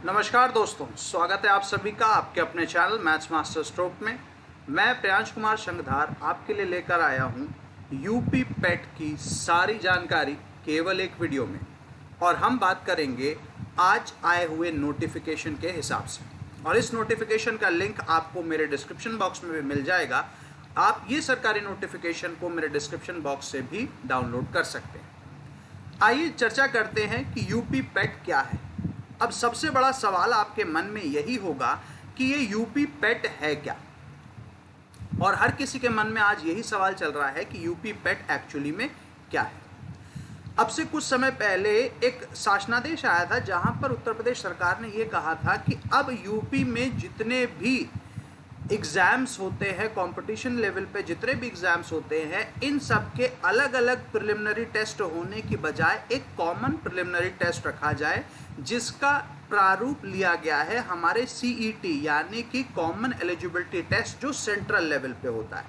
नमस्कार दोस्तों, स्वागत है आप सभी का आपके अपने चैनल मैथ्स मास्टर स्ट्रोक में। मैं प्रियांश कुमार शंखधार आपके लिए लेकर आया हूं यूपी पेट की सारी जानकारी केवल एक वीडियो में। और हम बात करेंगे आज आए हुए नोटिफिकेशन के हिसाब से, और इस नोटिफिकेशन का लिंक आपको मेरे डिस्क्रिप्शन बॉक्स में भी मिल जाएगा। आप ये सरकारी नोटिफिकेशन को मेरे डिस्क्रिप्शन बॉक्स से भी डाउनलोड कर सकते हैं। आइए चर्चा करते हैं कि यूपी पेट क्या है। अब सबसे बड़ा सवाल आपके मन में यही होगा कि ये यूपी पेट है क्या, और हर किसी के मन में आज यही सवाल चल रहा है कि यूपी पेट एक्चुअली में क्या है। अब से कुछ समय पहले एक शासनादेश आया था जहां पर उत्तर प्रदेश सरकार ने ये कहा था कि अब यूपी में जितने भी एग्ज़ाम्स होते हैं, कंपटीशन लेवल पे जितने भी एग्ज़ाम्स होते हैं, इन सब के अलग अलग प्रिलिमिनरी टेस्ट होने की बजाय एक कॉमन प्रिलिमिनरी टेस्ट रखा जाए, जिसका प्रारूप लिया गया है हमारे सीईटी यानी कि कॉमन एलिजिबिलिटी टेस्ट, जो सेंट्रल लेवल पे होता है।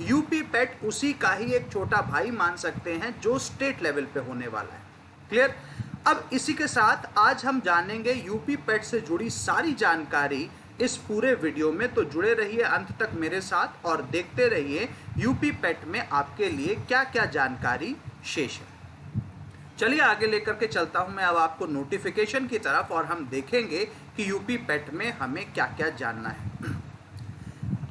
यूपी पेट उसी का ही एक छोटा भाई मान सकते हैं जो स्टेट लेवल पे होने वाला है। क्लियर? अब इसी के साथ आज हम जानेंगे यूपी पेट से जुड़ी सारी जानकारी इस पूरे वीडियो में। तो जुड़े रहिए अंत तक मेरे साथ और देखते रहिए यूपी पेट में आपके लिए क्या क्या जानकारी शेष है। चलिए आगे लेकर के चलता हूं मैं अब आपको नोटिफिकेशन की तरफ, और हम देखेंगे कि यूपी पेट में हमें क्या क्या जानना है।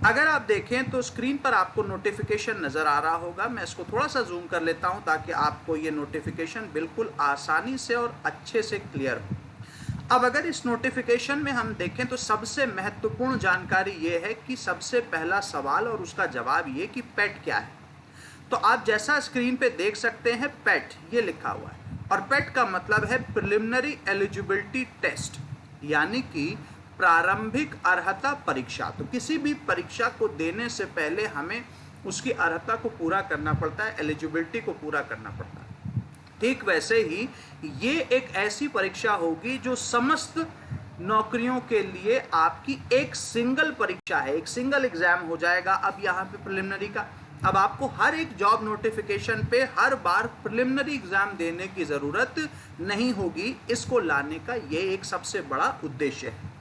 अगर आप देखें तो स्क्रीन पर आपको नोटिफिकेशन नज़र आ रहा होगा। मैं इसको थोड़ा सा जूम कर लेता हूं ताकि आपको ये नोटिफिकेशन बिल्कुल आसानी से और अच्छे से क्लियर हो। अब अगर इस नोटिफिकेशन में हम देखें तो सबसे महत्वपूर्ण जानकारी ये है कि सबसे पहला सवाल और उसका जवाब ये कि पेट क्या है। तो आप जैसा स्क्रीन पे देख सकते हैं पेट ये लिखा हुआ है, और पेट का मतलब है प्रिलिमिनरी एलिजिबिलिटी टेस्ट, यानी कि प्रारंभिक अर्हता परीक्षा। तो किसी भी परीक्षा को देने से पहले हमें उसकी अर्हता को पूरा करना पड़ता है, एलिजिबिलिटी को पूरा करना पड़ता है। ठीक वैसे ही ये एक ऐसी परीक्षा होगी जो समस्त नौकरियों के लिए आपकी एक सिंगल परीक्षा है, एक सिंगल एग्जाम हो जाएगा। अब यहाँ पे प्रिलिमिनरी का, अब आपको हर एक जॉब नोटिफिकेशन पे हर बार प्रिलिमिनरी एग्जाम देने की ज़रूरत नहीं होगी। इसको लाने का ये एक सबसे बड़ा उद्देश्य है।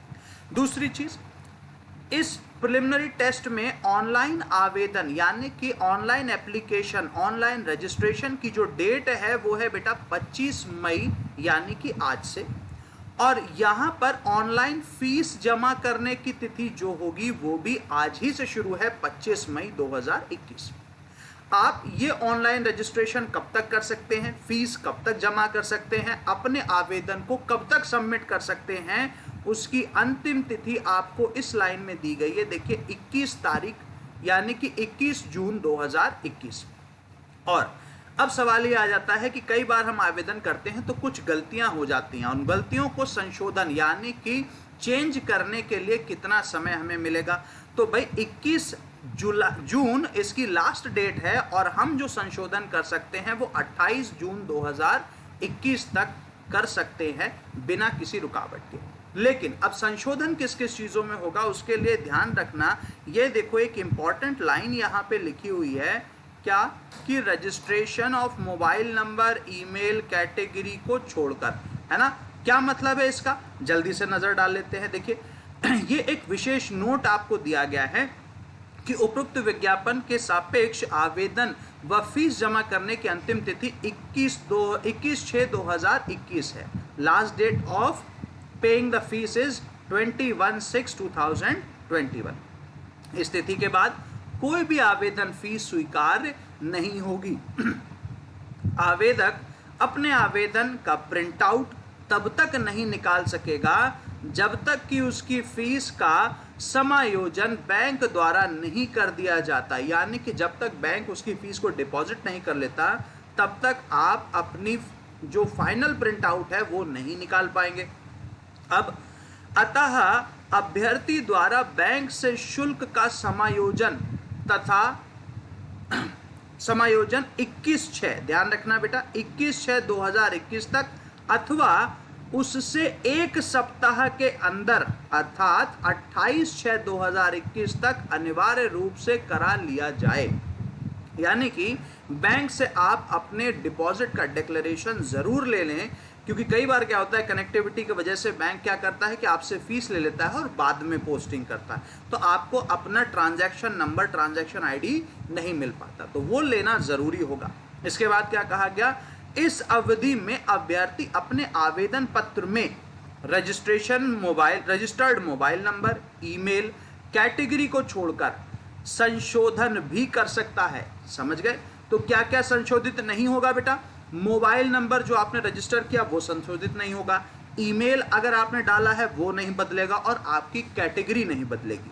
दूसरी चीज़, इस प्रिलिमिनरी टेस्ट में ऑनलाइन आवेदन यानी कि ऑनलाइन एप्लीकेशन, ऑनलाइन रजिस्ट्रेशन की जो डेट है वो है बेटा 25 मई यानी कि आज से। और यहाँ पर ऑनलाइन फीस जमा करने की तिथि जो होगी वो भी आज ही से शुरू है, 25 मई 2021। आप ये ऑनलाइन रजिस्ट्रेशन कब तक कर सकते हैं, फीस कब तक जमा कर सकते हैं, अपने आवेदन को कब तक सबमिट कर सकते हैं, उसकी अंतिम तिथि आपको इस लाइन में दी गई है। देखिए 21 तारीख यानी कि 21 जून 2021। और अब सवाल ये आ जाता है कि कई बार हम आवेदन करते हैं तो कुछ गलतियां हो जाती हैं, उन गलतियों को संशोधन यानी कि चेंज करने के लिए कितना समय हमें मिलेगा। तो भाई 21 जून इसकी लास्ट डेट है, और हम जो संशोधन कर सकते हैं वो 28 जून 2021 तक कर सकते हैं बिना किसी रुकावट के। लेकिन अब संशोधन किस किस चीज़ों में होगा उसके लिए ध्यान रखना। ये देखो एक इम्पॉर्टेंट लाइन यहाँ पे लिखी हुई है, क्या कि registration of mobile number, email category को छोड़कर, है ना। क्या मतलब है इसका, जल्दी से नज़र डाल लेते हैं। देखिए ये एक विशेष नोट आपको दिया गया है कि उपरोक्त विज्ञापन के सापेक्ष आवेदन व फीस जमा करने की अंतिम तिथि 21/6/2021 है। Last date of paying the fees is 21/6/2021। इस तिथि के बाद कोई भी आवेदन फीस स्वीकार्य नहीं होगी। आवेदक अपने आवेदन का प्रिंट आउट तब तक नहीं निकाल सकेगा जब तक कि उसकी फीस का समायोजन बैंक द्वारा नहीं कर दिया जाता, यानी कि जब तक बैंक उसकी फीस को डिपॉजिट नहीं कर लेता तब तक आप अपनी जो फाइनल प्रिंट आउट है वो नहीं निकाल पाएंगे। अब अतः अभ्यर्थी द्वारा बैंक से शुल्क का समायोजन तथा समायोजन 21/6, ध्यान रखना बेटा, 21/6/2021 तक अथवा उससे एक सप्ताह के अंदर अर्थात 28/6/2021 तक अनिवार्य रूप से करा लिया जाए। यानी कि बैंक से आप अपने डिपॉजिट का डिक्लेरेशन ज़रूर ले लें क्योंकि कई बार क्या होता है, कनेक्टिविटी की वजह से बैंक क्या करता है कि आपसे फीस ले लेता है और बाद में पोस्टिंग करता है, तो आपको अपना ट्रांजैक्शन नंबर, ट्रांजैक्शन आईडी नहीं मिल पाता, तो वो लेना जरूरी होगा। इसके बाद क्या कहा गया, इस अवधि में अभ्यर्थी अपने आवेदन पत्र में registered mobile number, email, category को छोड़कर संशोधन भी कर सकता है। समझ गए? तो क्या क्या संशोधित नहीं होगा बेटा? मोबाइल नंबर जो आपने रजिस्टर किया वो संशोधित नहीं होगा, ईमेल अगर आपने डाला है वो नहीं बदलेगा, और आपकी कैटेगरी नहीं बदलेगी।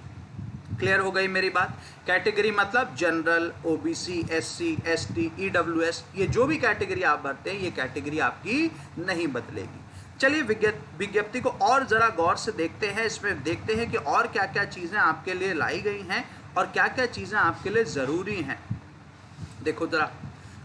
क्लियर हो गई मेरी बात? कैटेगरी मतलब general, OBC, SC, ST, EWS, ये जो भी कैटेगरी आप भरते हैं ये कैटेगरी आपकी नहीं बदलेगी। चलिए विज्ञप्ति को और जरा गौर से देखते हैं, इसमें देखते हैं कि और क्या क्या चीजें आपके लिए लाई गई हैं और क्या क्या चीजें आपके लिए जरूरी हैं। देखो जरा,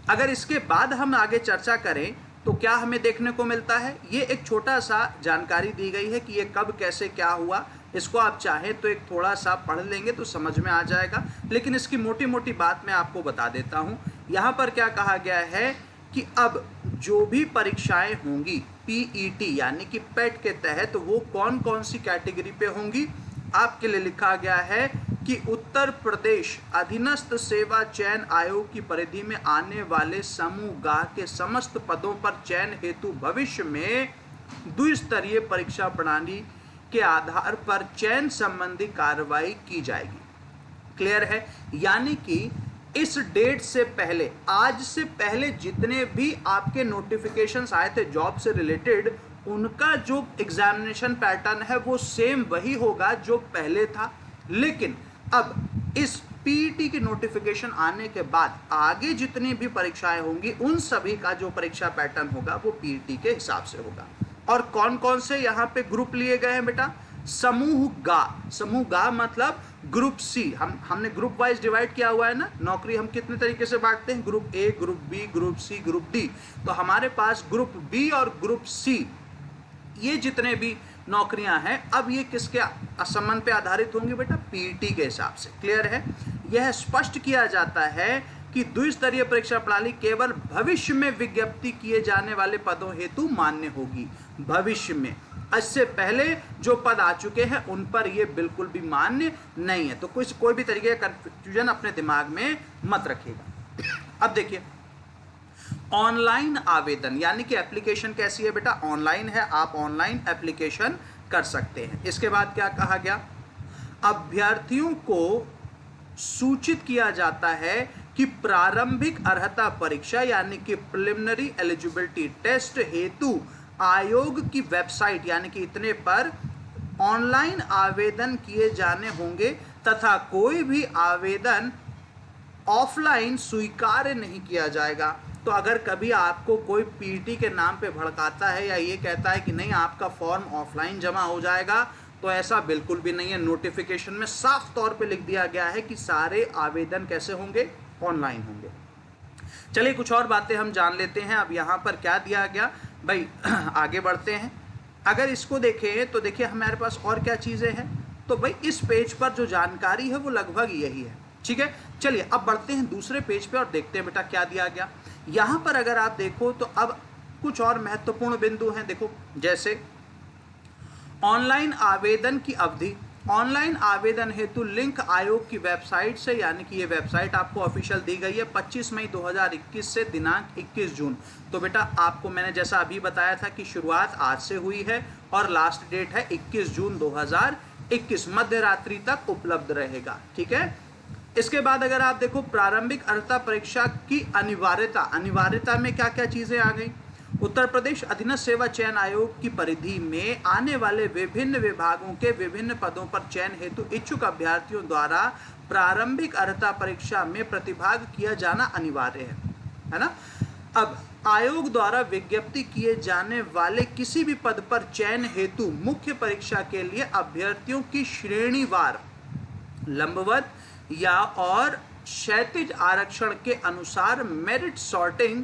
अगर इसके बाद हम आगे चर्चा करें तो क्या हमें देखने को मिलता है, ये एक छोटा सा जानकारी दी गई है कि ये कब कैसे क्या हुआ। इसको आप चाहें तो एक थोड़ा सा पढ़ लेंगे तो समझ में आ जाएगा, लेकिन इसकी मोटी मोटी बात मैं आपको बता देता हूं। यहां पर क्या कहा गया है कि अब जो भी परीक्षाएं होंगी पीईटी यानी कि पेट के तहत, वो कौन कौन सी कैटेगरी पे होंगी, आपके लिए लिखा गया है कि उत्तर प्रदेश अधीनस्थ सेवा चयन आयोग की परिधि में आने वाले समूह ग के समस्त पदों पर चयन हेतु भविष्य में द्विस्तरीय परीक्षा प्रणाली के आधार पर चयन संबंधी कार्रवाई की जाएगी। क्लियर है? यानी कि इस डेट से पहले, आज से पहले जितने भी आपके नोटिफिकेशंस आए थे जॉब से रिलेटेड, उनका जो एग्जामिनेशन पैटर्न है वो सेम वही होगा जो पहले था, लेकिन अब इस पीईटी की नोटिफिकेशन आने के बाद आगे जितनी भी परीक्षाएं होंगी उन सभी का जो परीक्षा पैटर्न होगा वो पीईटी के हिसाब से होगा। और कौन कौन से यहाँ पे ग्रुप लिए गए हैं बेटा? समूह ग, समूह ग मतलब ग्रुप सी, हमने ग्रुप वाइज डिवाइड किया हुआ है ना, नौकरी हम कितने तरीके से बांटते हैं, group A, group B, group C, group D. तो हमारे पास ग्रुप बी और ग्रुप सी, ये जितने भी नौकरियां हैं, अब ये किसके संबंध पे आधारित होंगी बेटा? पीईटी के हिसाब से। क्लियर है? यह स्पष्ट किया जाता है कि द्विस्तरीय परीक्षा प्रणाली केवल भविष्य में विज्ञप्ति किए जाने वाले पदों हेतु मान्य होगी। भविष्य में, इससे पहले जो पद आ चुके हैं उन पर यह बिल्कुल भी मान्य नहीं है। तो कोई भी तरीके का कंफ्यूजन अपने दिमाग में मत रखिएगा। अब देखिए, ऑनलाइन आवेदन यानी कि एप्लीकेशन कैसी है बेटा? ऑनलाइन है, आप ऑनलाइन एप्लीकेशन कर सकते हैं। इसके बाद क्या कहा गया, अभ्यर्थियों को सूचित किया जाता है कि प्रारंभिक अर्हता परीक्षा यानी कि प्रिलिमिनरी एलिजिबिलिटी टेस्ट हेतु आयोग की वेबसाइट यानी कि इतने पर ऑनलाइन आवेदन किए जाने होंगे तथा कोई भी आवेदन ऑफलाइन स्वीकार्य नहीं किया जाएगा। तो अगर कभी आपको कोई पीटी के नाम पे भड़काता है या ये कहता है कि नहीं आपका फॉर्म ऑफलाइन जमा हो जाएगा, तो ऐसा बिल्कुल भी नहीं है। नोटिफिकेशन में साफ तौर पे लिख दिया गया है कि सारे आवेदन कैसे होंगे? ऑनलाइन होंगे। चलिए कुछ और बातें हम जान लेते हैं। अब यहाँ पर क्या दिया गया भाई, आगे बढ़ते हैं। अगर इसको देखें तो देखिए हमारे पास और क्या चीज़ें हैं। तो भाई इस पेज पर जो जानकारी है वो लगभग यही है। ठीक है, चलिए अब बढ़ते हैं दूसरे पेज पे और देखते हैं बेटा क्या दिया गया। यहाँ पर अगर आप देखो तो अब कुछ और महत्वपूर्ण बिंदु हैं। देखो, जैसे ऑनलाइन आवेदन की अवधि, ऑनलाइन आवेदन हेतु लिंक आयोग की वेबसाइट से, यानी कि ये वेबसाइट आपको ऑफिशियल दी गई है 25 मई 2021 से दिनांक 21 जून। तो बेटा आपको मैंने जैसा अभी बताया था कि शुरुआत आज से हुई है और लास्ट डेट है 21 जून 2021, मध्य रात्रि तक उपलब्ध रहेगा। ठीक है, इसके बाद अगर आप देखो प्रारंभिक अर्हता परीक्षा की अनिवार्यता, अनिवार्यता में क्या क्या चीजें आ गई। उत्तर प्रदेश अधीनस्थ सेवा चयन आयोग की परिधि में आने वाले विभिन्न विभागों के विभिन्न पदों पर चयन हेतु इच्छुक अभ्यर्थियों द्वारा प्रारंभिक अर्हता परीक्षा में प्रतिभाग किया जाना अनिवार्य है ना। अब आयोग द्वारा विज्ञप्ति किए जाने वाले किसी भी पद पर चयन हेतु मुख्य परीक्षा के लिए अभ्यर्थियों की श्रेणीवार लंबवत या और क्षैतिज आरक्षण के अनुसार मेरिट सॉर्टिंग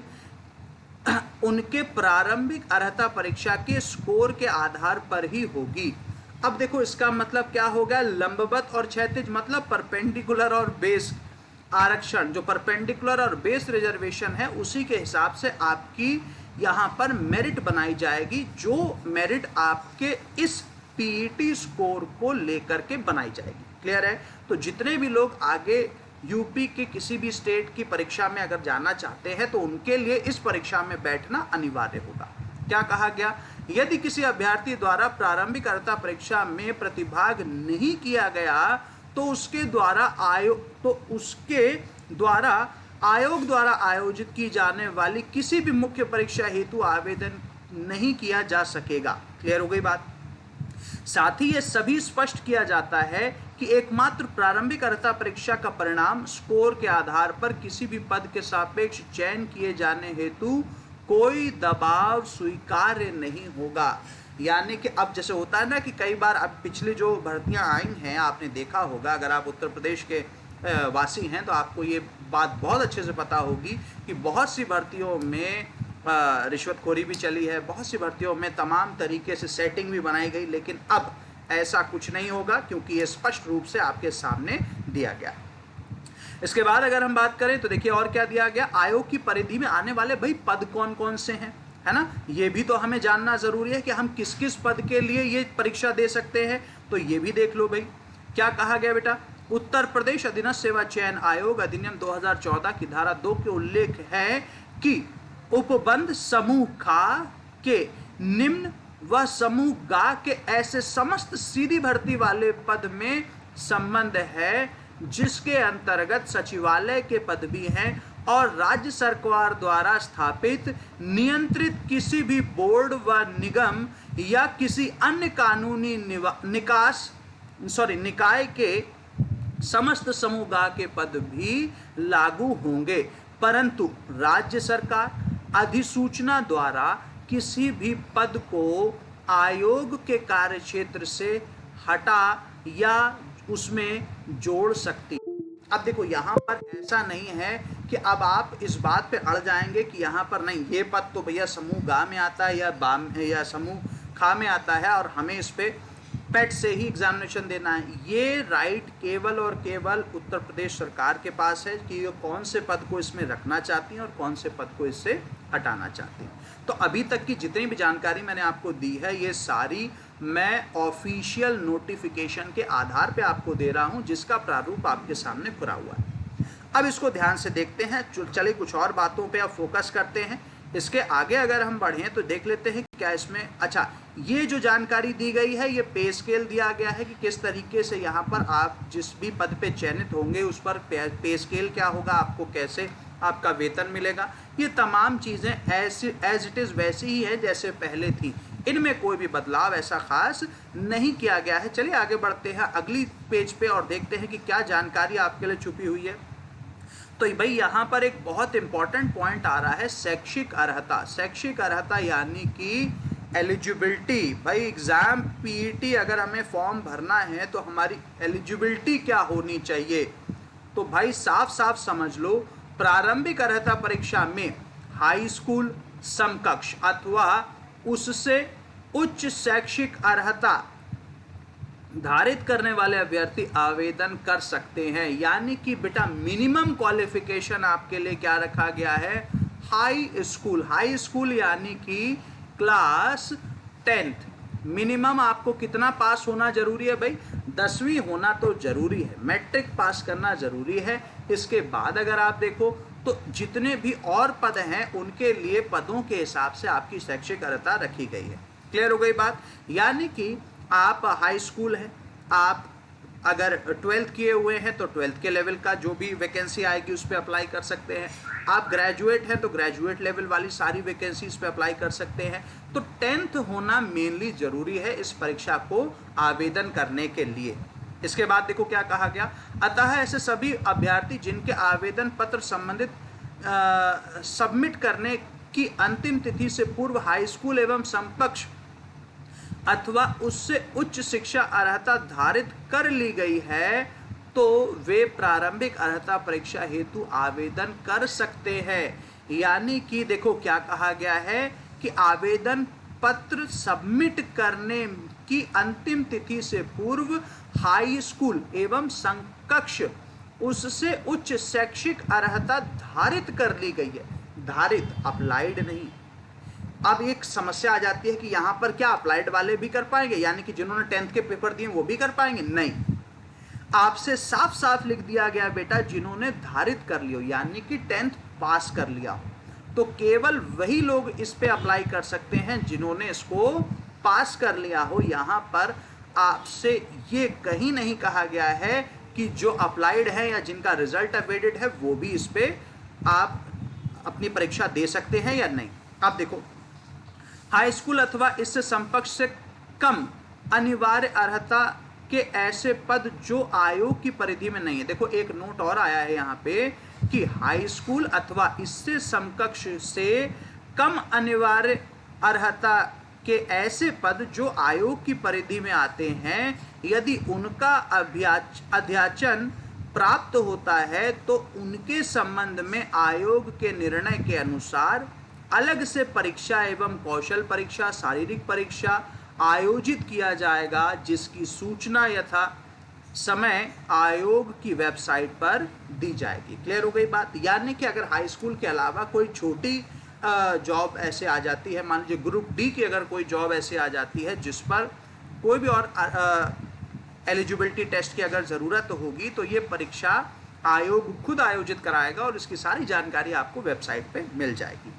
उनके प्रारंभिक अर्हता परीक्षा के स्कोर के आधार पर ही होगी। अब देखो इसका मतलब क्या होगा, लंबवत और क्षैतिज मतलब परपेंडिकुलर और बेस आरक्षण, जो परपेंडिकुलर और बेस रिजर्वेशन है उसी के हिसाब से आपकी यहाँ पर मेरिट बनाई जाएगी, जो मेरिट आपके इस पीईटी स्कोर को लेकर के बनाई जाएगी। क्लियर है? तो जितने भी लोग आगे यूपी के किसी भी स्टेट की परीक्षा में अगर जाना चाहते हैं तो उनके लिए इस परीक्षा में बैठना अनिवार्य होगा। क्या कहा गया? यदि किसी अभ्यर्थी द्वारा प्रारंभिक अर्हता परीक्षा में प्रतिभाग नहीं किया गया तो उसके द्वारा आयोग द्वारा आयोजित की जाने वाली किसी भी मुख्य परीक्षा हेतु आवेदन नहीं किया जा सकेगा। क्लियर हो गई बात? साथ ही यह सभी स्पष्ट किया जाता है कि एकमात्र प्रारंभिक अर्हता परीक्षा का परिणाम स्कोर के आधार पर किसी भी पद के सापेक्ष चयन किए जाने हेतु कोई दबाव स्वीकार्य नहीं होगा। यानी कि अब जैसे होता है ना कि कई बार अब पिछली जो भर्तियां आई हैं आपने देखा होगा, अगर आप उत्तर प्रदेश के वासी हैं तो आपको ये बात बहुत अच्छे से पता होगी कि बहुत सी भर्तियों में रिश्वतखोरी भी चली है, बहुत सी भर्तियों में तमाम तरीके से सेटिंग भी बनाई गई, लेकिन अब ऐसा कुछ नहीं होगा क्योंकि ये स्पष्ट रूप से आपके सामने दिया गया। इसके बाद अगर हम बात करें तो देखिए और क्या दिया गया, आयोग की परिधि में आने वाले भाई पद कौन कौन से हैं, है ना, ये भी तो हमें जानना जरूरी है कि हम किस किस पद के लिए ये परीक्षा दे सकते हैं, तो ये भी देख लो भाई। क्या कहा गया बेटा, उत्तर प्रदेश अधीनस्थ सेवा चयन आयोग अधिनियम 2014 की धारा 2 के उल्लेख है कि उपबंध समूह खा के निम्न व समूह गा के ऐसे समस्त सीधी भर्ती वाले पद में संबंध है जिसके अंतर्गत सचिवालय के पद भी हैं और राज्य सरकार द्वारा स्थापित नियंत्रित किसी भी बोर्ड व निगम या किसी अन्य कानूनी निकाय के समस्त समूह के पद भी लागू होंगे, परंतु राज्य सरकार अधिसूचना द्वारा किसी भी पद को आयोग के कार्यक्षेत्र से हटा या उसमें जोड़ सकती। अब देखो यहाँ पर ऐसा नहीं है कि अब आप इस बात पे अड़ जाएंगे कि यहाँ पर नहीं, ये पद तो भैया समूह गा में आता है या बा में या समूह खा में आता है और हमें इस पे पेट से ही एग्जामिनेशन देना है। ये राइट केवल और केवल उत्तर प्रदेश सरकार के पास है कि ये कौन से पद को इसमें रखना चाहती हैं और कौन से पद को इससे हटाना चाहती हैं। तो अभी तक की जितनी भी जानकारी मैंने आपको दी है ये सारी मैं ऑफिशियल नोटिफिकेशन के आधार पे आपको दे रहा हूं, जिसका प्रारूप आपके सामने खुला हुआ है। अब इसको ध्यान से देखते हैं, चलिए कुछ और बातों पे अब फोकस करते हैं। इसके आगे अगर हम बढ़ें तो देख लेते हैं क्या इसमें, अच्छा ये जो जानकारी दी गई है ये पे स्केल दिया गया है कि किस तरीके से यहाँ पर आप जिस भी पद पे चयनित होंगे उस पर पे स्केल क्या होगा, आपको कैसे आपका वेतन मिलेगा। ये तमाम चीज़ें एज इट इज़ वैसी ही है जैसे पहले थी, इनमें कोई भी बदलाव ऐसा खास नहीं किया गया है। चलिए आगे बढ़ते हैं अगली पेज पे और देखते हैं कि क्या जानकारी आपके लिए छुपी हुई है। तो भाई यहाँ पर एक बहुत इंपॉर्टेंट पॉइंट आ रहा है, शैक्षिक अर्हता। शैक्षिक अर्हता यानी कि एलिजिबिलिटी। भाई एग्जाम पीईटी अगर हमें फॉर्म भरना है तो हमारी एलिजिबिलिटी क्या होनी चाहिए, तो भाई साफ साफ समझ लो, प्रारंभिक अर्हता परीक्षा में हाई स्कूल समकक्ष अथवा उससे उच्च शैक्षिक अर्हता धारित करने वाले अभ्यर्थी आवेदन कर सकते हैं। यानी कि बेटा मिनिमम क्वालिफिकेशन आपके लिए क्या रखा गया है, हाई स्कूल। हाई स्कूल यानी कि क्लास 10th। मिनिमम आपको कितना पास होना जरूरी है भाई, 10वीं होना तो जरूरी है, मैट्रिक पास करना जरूरी है। इसके बाद अगर आप देखो तो जितने भी और पद हैं उनके लिए पदों के हिसाब से आपकी शैक्षिक अर्हता रखी गई है। क्लियर हो गई बात। यानी कि आप हाई स्कूल है, आप अगर 12th किए हुए हैं तो 12th के लेवल का जो भी वैकेंसी आएगी उस पर अप्लाई कर सकते हैं। आप ग्रेजुएट हैं तो ग्रेजुएट लेवल वाली सारी वैकेंसीज पे अप्लाई कर सकते हैं। तो 10th होना मेनली जरूरी है इस परीक्षा को आवेदन करने के लिए। इसके बाद देखो क्या कहा गया, अतः ऐसे सभी अभ्यर्थी जिनके आवेदन पत्र संबंधित सबमिट करने की अंतिम तिथि से पूर्व हाई स्कूल एवं समकक्ष अथवा उससे उच्च शिक्षा अर्हता धारित कर ली गई है तो वे प्रारंभिक अर्हता परीक्षा हेतु आवेदन कर सकते हैं। यानी कि देखो क्या कहा गया है कि आवेदन पत्र सबमिट करने की अंतिम तिथि से पूर्व हाई स्कूल एवं समकक्ष उससे उच्च शैक्षिक अर्हता धारित कर ली गई है। धारित, अप्लाइड नहीं। अब एक समस्या आ जाती है कि यहाँ पर क्या अप्लाइड वाले भी कर पाएंगे, यानी कि जिन्होंने 10th के पेपर दिए वो भी कर पाएंगे? नहीं, आपसे साफ साफ लिख दिया गया बेटा जिन्होंने धारित कर लियो, यानी कि 10th पास कर लिया हो, तो केवल वही लोग इस पे अप्लाई कर सकते हैं जिन्होंने इसको पास कर लिया हो। यहाँ पर आपसे ये कहीं नहीं कहा गया है कि जो अप्लाइड है या जिनका रिजल्ट अवेटेड है वो भी इस पे आप अपनी परीक्षा दे सकते हैं या नहीं। आप देखो, हाई स्कूल अथवा इससे समकक्ष से कम अनिवार्य अर्हता के ऐसे पद जो आयोग की परिधि में नहीं है। देखो एक नोट और आया है यहाँ पे कि हाई स्कूल अथवा इससे समकक्ष से कम अनिवार्य अर्हता के ऐसे पद जो आयोग की परिधि में आते हैं, यदि उनका अध्याचन प्राप्त होता है तो उनके संबंध में आयोग के निर्णय के अनुसार अलग से परीक्षा एवं कौशल परीक्षा, शारीरिक परीक्षा आयोजित किया जाएगा, जिसकी सूचना यथा समय आयोग की वेबसाइट पर दी जाएगी। क्लियर हो गई बात? यानी कि अगर हाई स्कूल के अलावा कोई छोटी जॉब ऐसे आ जाती है, मान लीजिए ग्रुप डी की अगर कोई जॉब ऐसे आ जाती है जिस पर कोई भी और एलिजिबिलिटी टेस्ट की अगर ज़रूरत होगी, तो ये परीक्षा आयोग खुद आयोजित कराएगा और इसकी सारी जानकारी आपको वेबसाइट पे मिल जाएगी।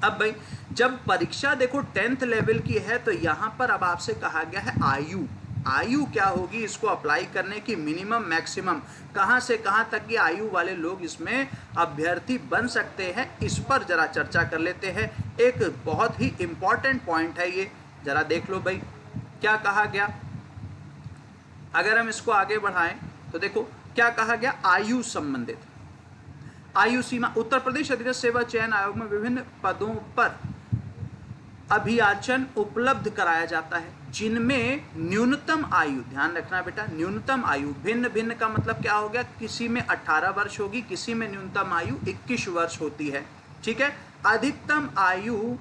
अब भाई जब परीक्षा देखो 10th लेवल की है, तो यहाँ पर अब आपसे कहा गया है आयु क्या होगी इसको अप्लाई करने की, मिनिमम मैक्सिमम कहाँ से कहाँ तक की आयु वाले लोग इसमें अभ्यर्थी बन सकते हैं, इस पर जरा चर्चा कर लेते हैं। एक बहुत ही इंपॉर्टेंट पॉइंट है ये, जरा देख लो भाई क्या कहा गया। अगर हम इसको आगे बढ़ाएं तो देखो क्या कहा गया, आयु संबंधित आयु सीमा। उत्तर प्रदेश अधीनस्थ सेवा चयन आयोग में विभिन्न पदों पर अभियाचन उपलब्ध कराया जाता है जिनमें न्यूनतम आयु, ध्यान रखना बेटा, न्यूनतम आयु भिन्न भिन्न का मतलब क्या हो गया, किसी में 18 वर्ष होगी, किसी में न्यूनतम आयु 21 वर्ष होती है। ठीक है। अधिकतम आयु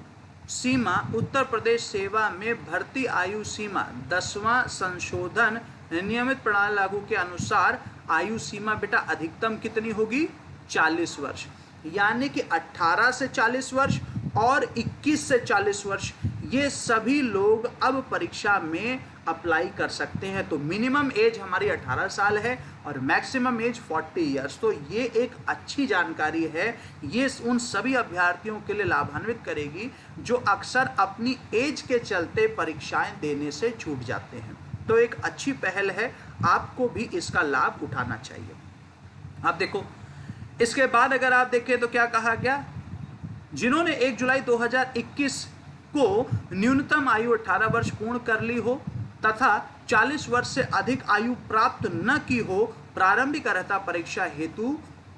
सीमा उत्तर प्रदेश सेवा में भर्ती आयु सीमा 10वां संशोधन नियमित प्रणाली लागू के अनुसार आयु सीमा बेटा अधिकतम कितनी होगी, 40 वर्ष, यानी कि 18 से 40 वर्ष और 21 से 40 वर्ष ये सभी लोग अब परीक्षा में अप्लाई कर सकते हैं। तो मिनिमम एज हमारी 18 साल है और मैक्सिमम एज 40 ईयर्स। तो ये एक अच्छी जानकारी है, ये उन सभी अभ्यर्थियों के लिए लाभान्वित करेगी जो अक्सर अपनी एज के चलते परीक्षाएं देने से छूट जाते हैं। तो एक अच्छी पहल है, आपको भी इसका लाभ उठाना चाहिए। अब देखो इसके बाद अगर आप देखें तो क्या कहा गया, जिन्होंने 1 जुलाई 2021 को न्यूनतम आयु 18 वर्ष पूर्ण कर ली हो तथा 40 वर्ष से अधिक आयु प्राप्त न की हो, प्रारंभिक अर्हता परीक्षा हेतु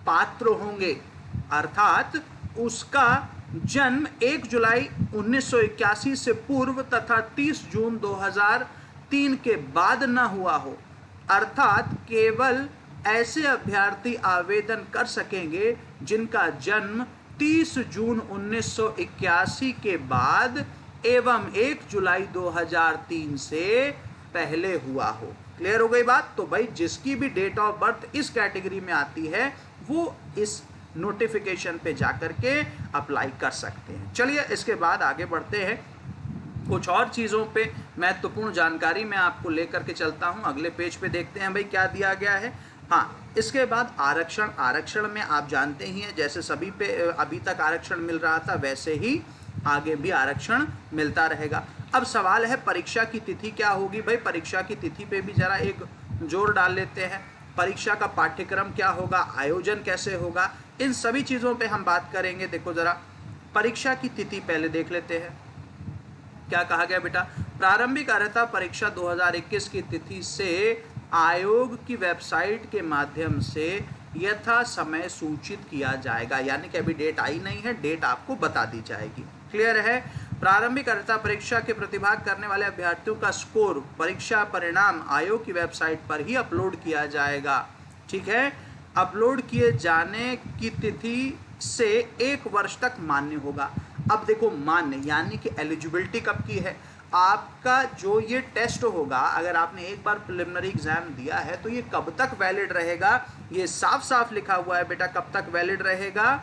पात्र होंगे। अर्थात उसका जन्म 1 जुलाई 1981 से पूर्व तथा 30 जून 2003 के बाद न हुआ हो। अर्थात केवल ऐसे अभ्यर्थी आवेदन कर सकेंगे जिनका जन्म 30 जून 1981 के बाद एवं 1 जुलाई 2003 से पहले हुआ हो। क्लियर हो गई बात? तो भाई जिसकी भी डेट ऑफ बर्थ इस कैटेगरी में आती है वो इस नोटिफिकेशन पे जाकर के अप्लाई कर सकते हैं। चलिए इसके बाद आगे बढ़ते हैं, कुछ और चीज़ों पे महत्वपूर्ण जानकारी मैं आपको लेकर के चलता हूं। अगले पेज पे देखते हैं भाई क्या दिया गया है। हाँ, इसके बाद आरक्षण में आप जानते ही हैं, जैसे सभी पे अभी तक आरक्षण मिल रहा था वैसे ही आगे भी आरक्षण मिलता रहेगा। अब सवाल है परीक्षा की तिथि क्या होगी। भाई परीक्षा की तिथि पे भी जरा एक जोर डाल लेते हैं। परीक्षा का पाठ्यक्रम क्या होगा, आयोजन कैसे होगा, इन सभी चीज़ों पे हम बात करेंगे। देखो जरा परीक्षा की तिथि पहले देख लेते हैं। क्या कहा गया बेटा, प्रारंभिक अर्हता परीक्षा 2021 की तिथि से आयोग की वेबसाइट के माध्यम से यथा समय सूचित किया जाएगा, यानी कि अभी डेट आई नहीं है, डेट आपको बता दी जाएगी। क्लियर है? प्रारंभिक अर्हता परीक्षा के प्रतिभाग करने वाले अभ्यर्थियों का स्कोर, परीक्षा परिणाम आयोग की वेबसाइट पर ही अपलोड किया जाएगा। ठीक है, अपलोड किए जाने की तिथि से 1 वर्ष तक मान्य होगा। अब देखो मान्य यानी कि एलिजिबिलिटी कब की है, आपका जो ये टेस्ट होगा, अगर आपने एक बार प्रिलिमिनरी एग्जाम दिया है तो ये कब तक वैलिड रहेगा, ये साफ साफ लिखा हुआ है बेटा, कब तक वैलिड रहेगा,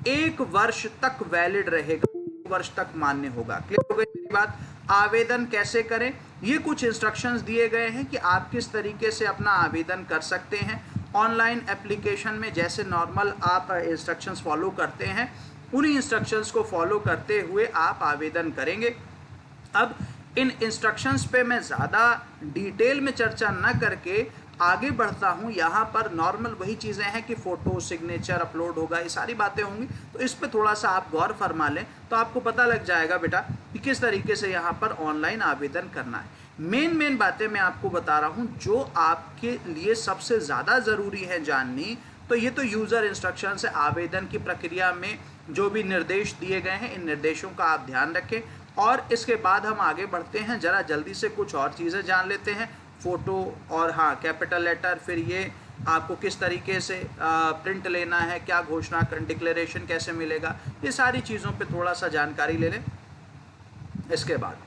1 वर्ष तक वैलिड रहेगा। वर्ष तक मान्य होगा। क्लियर हो गई मेरी बात? आवेदन कैसे करें, ये कुछ इंस्ट्रक्शंस दिए गए हैं कि आप किस तरीके से अपना आवेदन कर सकते हैं। ऑनलाइन एप्लीकेशन में जैसे नॉर्मल आप इंस्ट्रक्शंस फॉलो करते हैं, उन्हीं इंस्ट्रक्शंस को फॉलो करते हुए आप आवेदन करेंगे। अब इन इंस्ट्रक्शंस पे मैं ज़्यादा डिटेल में चर्चा न करके आगे बढ़ता हूँ। यहाँ पर नॉर्मल वही चीज़ें हैं कि फ़ोटो, सिग्नेचर अपलोड होगा, ये सारी बातें होंगी, तो इस पे थोड़ा सा आप गौर फरमा लें तो आपको पता लग जाएगा बेटा कि किस तरीके से यहाँ पर ऑनलाइन आवेदन करना है। मेन बातें मैं आपको बता रहा हूँ जो आपके लिए सबसे ज़्यादा ज़रूरी है जाननी। तो ये तो यूज़र इंस्ट्रक्शंस है। आवेदन की प्रक्रिया में जो भी निर्देश दिए गए हैं, इन निर्देशों का आप ध्यान रखें। और इसके बाद हम आगे बढ़ते हैं, ज़रा जल्दी से कुछ और चीज़ें जान लेते हैं। फ़ोटो और हाँ कैपिटल लेटर, फिर ये आपको किस तरीके से प्रिंट लेना है, क्या घोषणा डिक्लेरेशन कैसे मिलेगा, ये सारी चीज़ों पे थोड़ा सा जानकारी ले लें। इसके बाद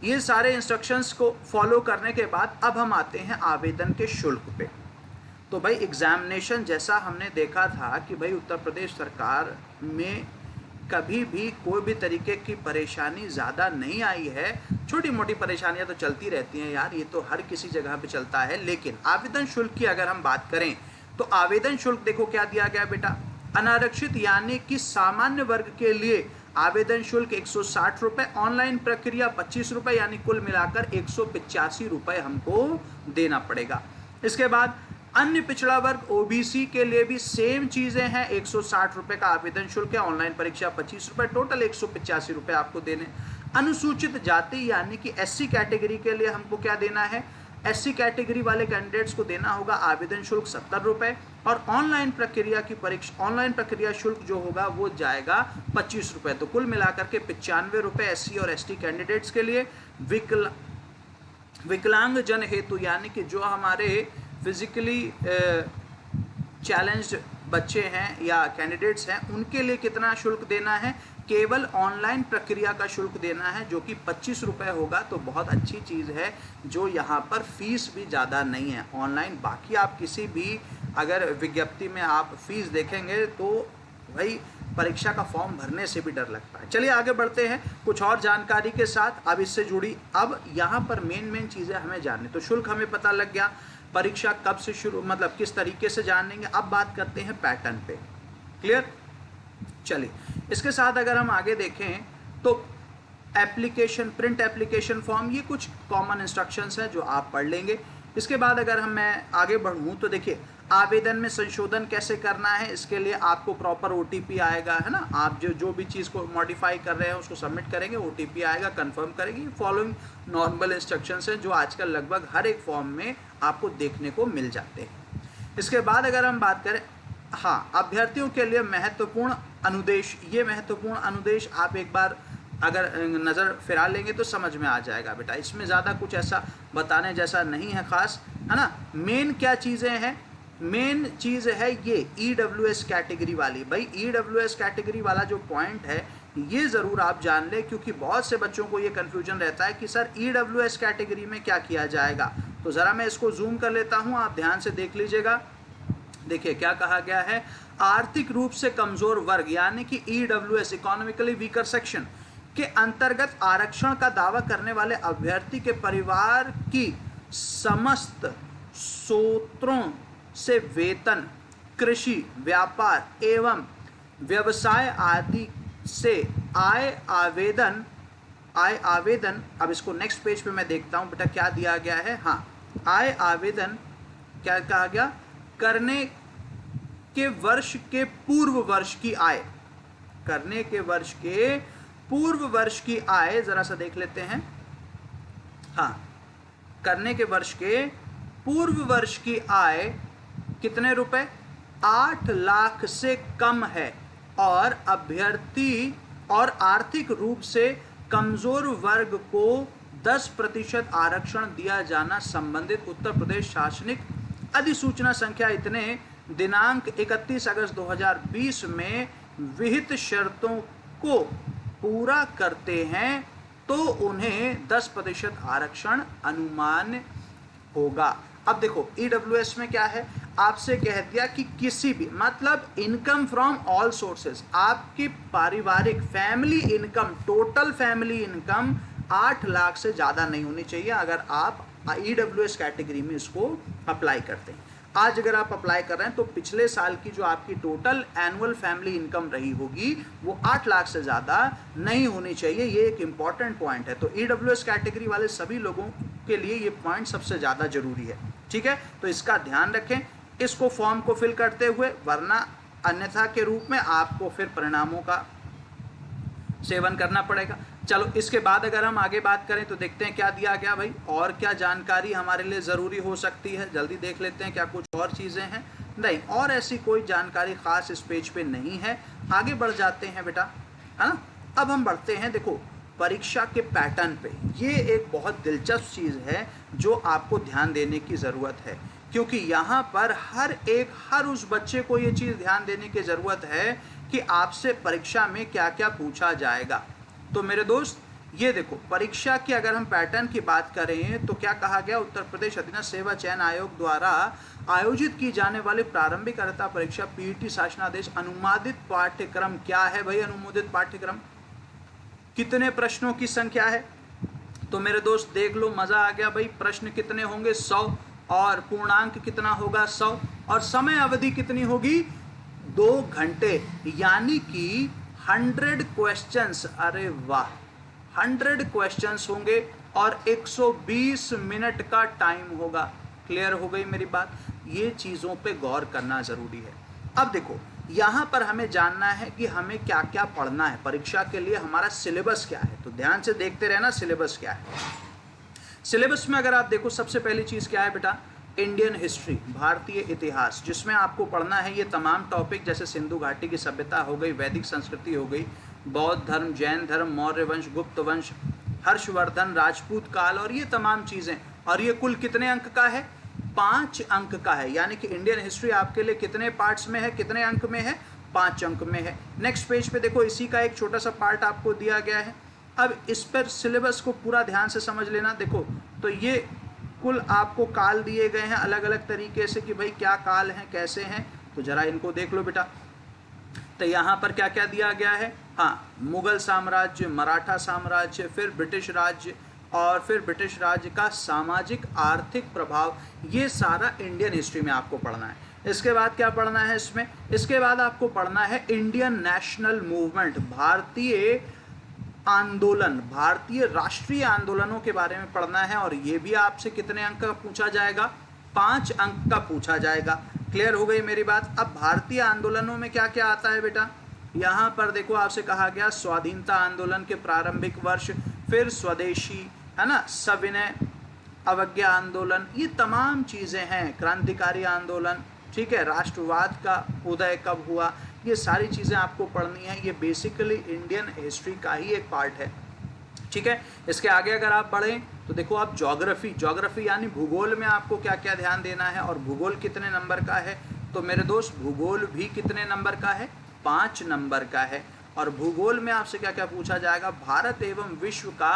ये सारे इंस्ट्रक्शंस को फॉलो करने के बाद अब हम आते हैं आवेदन के शुल्क पे। तो भाई एग्जामिनेशन जैसा हमने देखा था कि भाई उत्तर प्रदेश सरकार में कभी भी कोई भी तरीके की परेशानी ज़्यादा नहीं आई है। छोटी मोटी परेशानियां तो चलती रहती हैं यार, ये तो हर किसी जगह पे चलता है। लेकिन आवेदन शुल्क की अगर हम बात करें तो आवेदन शुल्क देखो क्या दिया गया बेटा। अनारक्षित यानी कि सामान्य वर्ग के लिए आवेदन शुल्क 160 रुपये, ऑनलाइन प्रक्रिया 25 रुपये, यानी कुल मिलाकर 185 रुपये हमको देना पड़ेगा। इसके बाद अन्य पिछड़ा वर्ग ओबीसी के लिए भी सेम चीज़ें हैं, 160 रुपये का आवेदन शुल्क है, ऑनलाइन परीक्षा 25 रुपये, टोटल 185 रुपये आपको देने। अनुसूचित जाति यानी कि एससी कैटेगरी के लिए हमको क्या देना है, एससी कैटेगरी वाले कैंडिडेट्स को देना होगा आवेदन शुल्क 70 रुपये, और ऑनलाइन प्रक्रिया शुल्क जो होगा वो जाएगा 25 रुपये। तो कुल मिलाकर के 95 रुपये एससी और एसटी कैंडिडेट्स के लिए। विकलांग जन हेतु यानी कि जो हमारे फिजिकली चैलेंज्ड बच्चे हैं या कैंडिडेट्स हैं, उनके लिए कितना शुल्क देना है, केवल ऑनलाइन प्रक्रिया का शुल्क देना है जो कि 25 रुपये होगा। तो बहुत अच्छी चीज़ है जो यहाँ पर फीस भी ज़्यादा नहीं है ऑनलाइन। बाकी आप किसी भी अगर विज्ञप्ति में आप फीस देखेंगे तो भाई परीक्षा का फॉर्म भरने से भी डर लगता है। चलिए आगे बढ़ते हैं कुछ और जानकारी के साथ। अब इससे जुड़ी अब यहाँ पर मेन चीज़ें हमें जाननी। तो शुल्क हमें पता लग गया, परीक्षा कब से शुरू मतलब किस तरीके से जानेंगे। अब बात करते हैं पैटर्न पे। क्लियर? चलिए इसके साथ अगर हम आगे देखें तो एप्लीकेशन, प्रिंट एप्लीकेशन फॉर्म, ये कुछ कॉमन इंस्ट्रक्शंस हैं जो आप पढ़ लेंगे। इसके बाद अगर मैं आगे बढ़ूँ तो देखिए आवेदन में संशोधन कैसे करना है, इसके लिए आपको प्रॉपर ओटीपी आएगा, है ना। आप जो भी चीज़ को मॉडिफाई कर रहे हैं उसको सबमिट करेंगे, ओटीपी आएगा, कंफर्म करेंगे। फॉलोइंग नॉर्मल इंस्ट्रक्शंस हैं जो आजकल लगभग हर एक फॉर्म में आपको देखने को मिल जाते हैं। इसके बाद अगर हम बात करें, हाँ, अभ्यर्थियों के लिए महत्वपूर्ण अनुदेश, ये महत्वपूर्ण अनुदेश आप एक बार अगर नज़र फिरा लेंगे तो समझ में आ जाएगा बेटा। इसमें ज़्यादा कुछ ऐसा बताने जैसा नहीं है ख़ास, है ना। मेन क्या चीज़ें हैं, मेन चीज़ है ये ईडब्ल्यूएस कैटेगरी वाली। भाई ईडब्ल्यूएस कैटेगरी वाला जो पॉइंट है ये ज़रूर आप जान लें, क्योंकि बहुत से बच्चों को ये कन्फ्यूजन रहता है कि सर ईडब्ल्यूएस कैटेगरी में क्या किया जाएगा। तो ज़रा मैं इसको जूम कर लेता हूँ, आप ध्यान से देख लीजिएगा। देखिए क्या कहा गया है, आर्थिक रूप से कमज़ोर वर्ग यानी कि ईडब्ल्यूएस, इकोनॉमिकली वीकर सेक्शन के अंतर्गत आरक्षण का दावा करने वाले अभ्यर्थी के परिवार की समस्त स्रोतों से वेतन, कृषि, व्यापार एवं व्यवसाय आदि से आय आवेदन। अब इसको नेक्स्ट पेज पे मैं देखता हूँ बेटा क्या दिया गया है। हाँ, आय आवेदन क्या कहा गया, करने के वर्ष के पूर्व वर्ष की आय, करने के वर्ष के पूर्व वर्ष की आय जरा सा देख लेते हैं। हाँ, करने के वर्ष के पूर्व वर्ष की आय कितने रुपए, 8 लाख से कम है, और अभ्यर्थी और आर्थिक रूप से कमजोर वर्ग को 10% आरक्षण दिया जाना संबंधित उत्तर प्रदेश शासनिक अधिसूचना संख्या इतने दिनांक 31 अगस्त 2020 में विहित शर्तों को पूरा करते हैं तो उन्हें 10% आरक्षण अनुमान होगा। अब देखो ईडब्ल्यूएस में क्या है, आपसे कह दिया कि किसी भी मतलब इनकम फ्रॉम ऑल सोर्सेज, आपकी पारिवारिक family income, total family income 8 lakh से ज़्यादा नहीं होनी चाहिए अगर आप ईडब्ल्यूएस कैटेगरी में इसको अप्लाई करते हैं। आज अगर आप अप्लाई कर रहे हैं तो पिछले साल की जो आपकी टोटल एनुअल फैमिली इनकम रही होगी वो 8 लाख से ज़्यादा नहीं होनी चाहिए। ये एक इंपॉर्टेंट पॉइंट है। तो ईडब्ल्यूएस कैटेगरी वाले सभी लोगों के लिए ये पॉइंट सबसे ज़्यादा जरूरी है। ठीक है, तो इसका ध्यान रखें इसको फॉर्म को फिल करते हुए, वरना अन्यथा के रूप में आपको फिर परिणामों का सेवन करना पड़ेगा। चलो इसके बाद अगर हम आगे बात करें तो देखते हैं क्या दिया गया भाई, और क्या जानकारी हमारे लिए ज़रूरी हो सकती है। जल्दी देख लेते हैं क्या कुछ और चीज़ें हैं। नहीं, और ऐसी कोई जानकारी खास इस पेज पे नहीं है। आगे बढ़ जाते हैं बेटा, है ना। अब हम बढ़ते हैं देखो परीक्षा के पैटर्न पे। ये एक बहुत दिलचस्प चीज़ है जो आपको ध्यान देने की ज़रूरत है, क्योंकि यहाँ पर हर उस बच्चे को ये चीज़ ध्यान देने की ज़रूरत है कि आपसे परीक्षा में क्या क्या पूछा जाएगा। तो मेरे दोस्त ये देखो परीक्षा की अगर हम पैटर्न की बात करें तो क्या कहा गया, उत्तर प्रदेश अधीनस्थ सेवा चयन आयोग द्वारा आयोजित की जाने वाली प्रारंभिक अर्हता परीक्षा पीईटी शासनादेश अनुमोदित पाठ्यक्रम क्या है भाई। अनुमोदित पाठ्यक्रम कितने प्रश्नों की संख्या है, तो मेरे दोस्त देख लो, मजा आ गया भाई। प्रश्न कितने होंगे 100, और पूर्णांक कितना होगा 100, और समय अवधि कितनी होगी 2 घंटे, यानी कि 100 क्वेश्चंस। अरे वाह, 100 क्वेश्चंस होंगे और 120 मिनट का टाइम होगा। क्लियर हो गई मेरी बात। ये चीज़ों पे गौर करना ज़रूरी है। अब देखो यहाँ पर हमें जानना है कि हमें क्या क्या पढ़ना है परीक्षा के लिए, हमारा सिलेबस क्या है। तो ध्यान से देखते रहना सिलेबस क्या है। सिलेबस में अगर आप देखो सबसे पहली चीज़ क्या है बेटा, इंडियन हिस्ट्री, भारतीय इतिहास, जिसमें आपको पढ़ना है ये तमाम टॉपिक, जैसे सिंधु घाटी की सभ्यता हो गई, वैदिक संस्कृति हो गई, बौद्ध धर्म, जैन धर्म, मौर्य वंश, गुप्त वंश, हर्षवर्धन, राजपूत काल, और ये तमाम चीज़ें। और ये कुल कितने अंक का है, 5 अंक का है। यानी कि इंडियन हिस्ट्री आपके लिए कितने पार्ट्स में है, कितने अंक में है, 5 अंक में है। नेक्स्ट पेज पे देखो इसी का एक छोटा सा पार्ट आपको दिया गया है। अब इस पर सिलेबस को पूरा ध्यान से समझ लेना। देखो तो ये कुल आपको काल दिए गए हैं अलग अलग तरीके से कि भाई क्या काल हैं, कैसे हैं, तो जरा इनको देख लो बेटा। तो यहाँ पर क्या क्या दिया गया है, हाँ, मुगल साम्राज्य, मराठा साम्राज्य, फिर ब्रिटिश राज्य, और फिर ब्रिटिश राज्य का सामाजिक आर्थिक प्रभाव, ये सारा इंडियन हिस्ट्री में आपको पढ़ना है। इसके बाद क्या पढ़ना है इसमें, इसके बाद आपको पढ़ना है इंडियन नेशनल मूवमेंट, भारतीय आंदोलन, भारतीय राष्ट्रीय आंदोलनों के बारे में पढ़ना है। और ये भी आपसे कितने अंक का पूछा जाएगा, 5 अंक का पूछा जाएगा। क्लियर हो गई मेरी बात। अब भारतीय आंदोलनों में क्या क्या आता है बेटा, यहाँ पर देखो आपसे कहा गया स्वाधीनता आंदोलन के प्रारंभिक वर्ष, फिर स्वदेशी, है ना, सविनय अवज्ञा आंदोलन, ये तमाम चीज़ें हैं, क्रांतिकारी आंदोलन, ठीक है, राष्ट्रवाद का उदय कब हुआ, ये सारी चीज़ें आपको पढ़नी है। ये बेसिकली इंडियन हिस्ट्री का ही एक पार्ट है। ठीक है, इसके आगे अगर आप पढ़ें तो देखो आप ज्योग्राफी यानी भूगोल में आपको क्या क्या ध्यान देना है, और भूगोल कितने नंबर का है, तो मेरे दोस्त भूगोल भी कितने नंबर का है, 5 नंबर का है। और भूगोल में आपसे क्या क्या पूछा जाएगा, भारत एवं विश्व का